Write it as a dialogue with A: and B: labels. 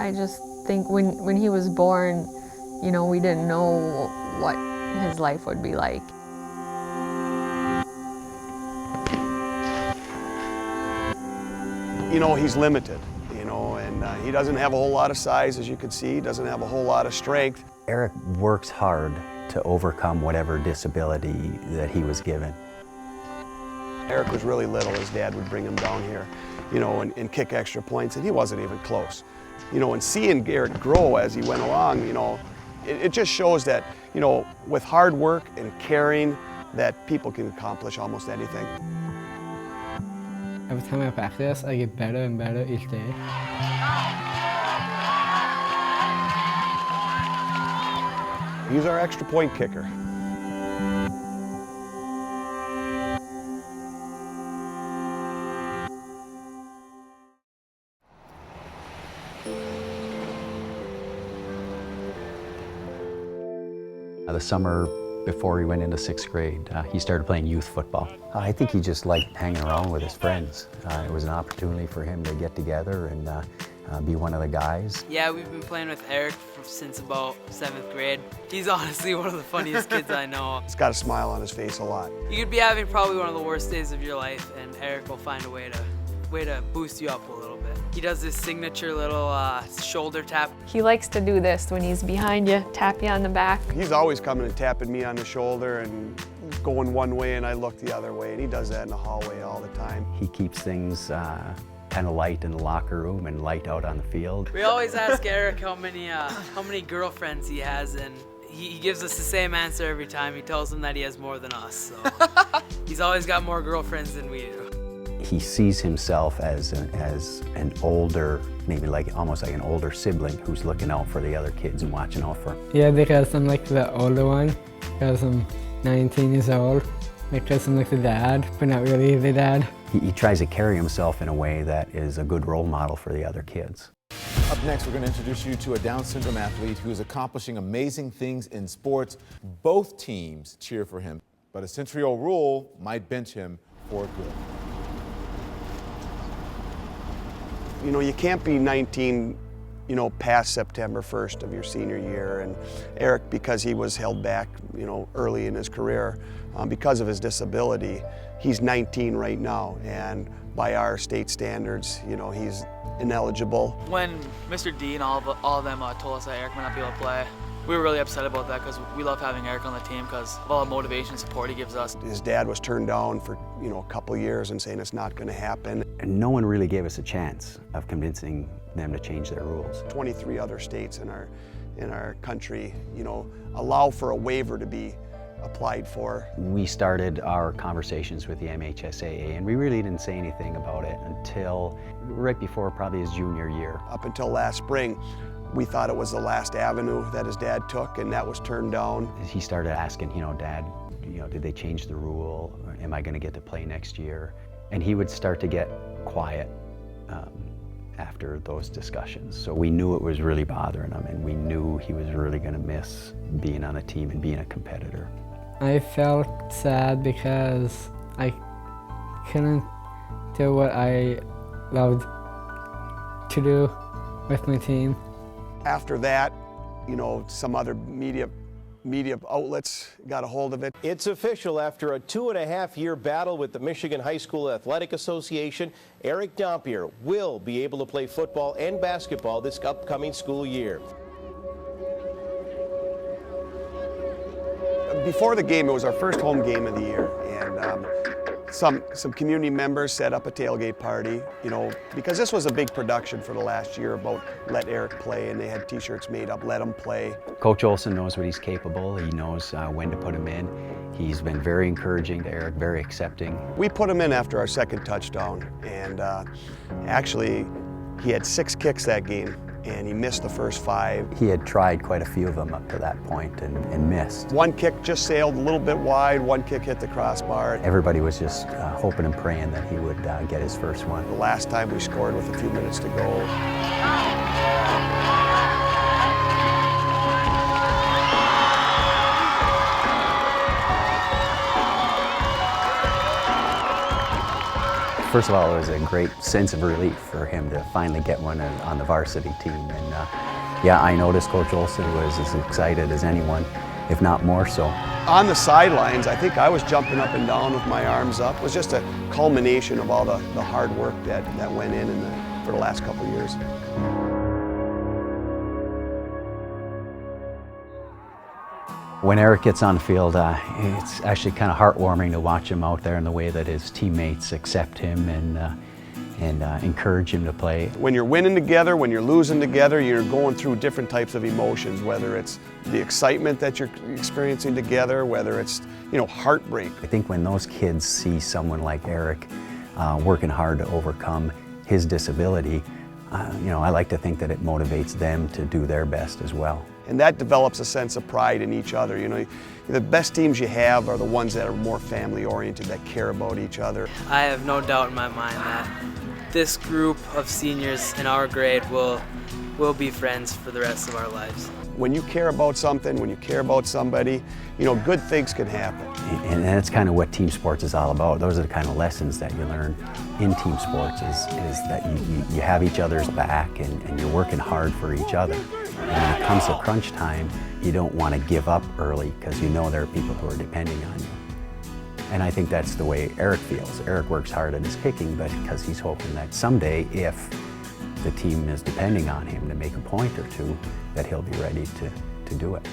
A: I just think when he was born, you know, we didn't know what his life would be like.
B: You know, he's limited, you know, and he doesn't have a whole lot of size, as you can see. He doesn't have a whole lot of strength.
C: Eric works hard to overcome whatever disability that he was given.
B: Eric was really little. His dad would bring him down here, you know, and kick extra points, and he wasn't even close. You know, and seeing Eric grow as he went along, you know, it just shows that, you know, with hard work and caring, that people can accomplish almost anything.
D: Every time I practice, I get better and better each day.
B: He's our extra point kicker.
C: The summer before he went into 6th grade, he started playing youth football. I think he just liked hanging around with his friends. It was an opportunity for him to get together and be one of the guys.
E: Yeah, we've been playing with Eric since about 7th grade. He's honestly one of the funniest kids I know.
B: He's got a smile on his face a lot.
E: You could be having probably one of the worst days of your life, and Eric will find a way to boost you up a little bit. He does this signature little shoulder tap.
A: He likes to do this when he's behind you, tap you on the back.
B: He's always coming and tapping me on the shoulder and going one way and I look the other way, and he does that in the hallway all the time.
C: He keeps things kind of light in the locker room and light out on the field.
E: We always ask Eric how many girlfriends he has, and he gives us the same answer every time. He tells them that he has more than us. So he's always got more girlfriends than we do.
C: He sees himself as an older, maybe almost like an older sibling who's looking out for the other kids and watching out for them.
D: Yeah, because I'm like the older one, because I'm 19 years old. Because I'm like the dad, but not really the dad.
C: He tries to carry himself in a way that is a good role model for the other kids.
F: Up next, we're going to introduce you to a Down syndrome athlete who is accomplishing amazing things in sports. Both teams cheer for him, but a century-old rule might bench him for good.
B: You know, you can't be 19, you know, past September 1st of your senior year. And Eric, because he was held back, you know, early in his career, because of his disability, he's 19 right now. And by our state standards, you know, he's ineligible.
G: When Mr. D and all of them told us that Eric might not be able to play, we were really upset about that because we love having Eric on the team because of all the motivation and support he gives us.
B: His dad was turned down for, you know, a couple of years and saying it's not going to happen.
C: And no one really gave us a chance of convincing them to change their rules.
B: 23 other states in our country, you know, allow for a waiver to be applied for.
C: We started our conversations with the MHSAA, and we really didn't say anything about it until right before probably his junior year.
B: Up until last spring, we thought it was the last avenue that his dad took, and that was turned down.
C: He started asking, you know, Dad, you know, did they change the rule? Or am I going to get to play next year? And he would start to get quiet after those discussions. So we knew it was really bothering him, and we knew he was really going to miss being on a team and being a competitor.
D: I felt sad because I couldn't do what I loved to do with my team.
B: After that, you know, some other media outlets got a hold of it.
H: It's official. After a 2.5-year battle with the Michigan High School Athletic Association, Eric Dompier will be able to play football and basketball this upcoming school year.
B: Before the game, it was our first home game of the year, and some community members set up a tailgate party, you know, because this was a big production for the last year about let Eric play, and they had t-shirts made up, let him play.
C: Coach Olson knows what he's capable. He knows when to put him in. He's been very encouraging to Eric, very accepting.
B: We put him in after our second touchdown, and actually he had 6 kicks that game, and he missed the first 5.
C: He had tried quite a few of them up to that point and missed.
B: One kick just sailed a little bit wide, one kick hit the crossbar.
C: Everybody was just hoping and praying that he would get his first one.
B: The last time we scored with a few minutes to go.
C: First of all, it was a great sense of relief for him to finally get one on the varsity team. And yeah, I noticed Coach Olson was as excited as anyone, if not more so.
B: On the sidelines, I think I was jumping up and down with my arms up. It was just a culmination of all the hard work that went in for the last couple of years.
C: When Eric gets on the field, it's actually kind of heartwarming to watch him out there and the way that his teammates accept him and encourage him to play.
B: When you're winning together, when you're losing together, you're going through different types of emotions, whether it's the excitement that you're experiencing together, whether it's, heartbreak.
C: I think when those kids see someone like Eric working hard to overcome his disability, I like to think that it motivates them to do their best as well.
B: And that develops a sense of pride in each other. The best teams you have are the ones that are more family oriented, that care about each other.
E: I have no doubt in my mind that this group of seniors in our grade will be friends for the rest of our lives.
B: When you care about something, when you care about somebody, good things can happen.
C: And that's kind of what team sports is all about. Those are the kind of lessons that you learn in team sports is that you have each other's back and you're working hard for each other. And when it comes to crunch time, you don't want to give up early because you know there are people who are depending on you. And I think that's the way Eric feels. Eric works hard at his kicking, but because he's hoping that someday, if the team is depending on him to make a point or two, that he'll be ready to do it.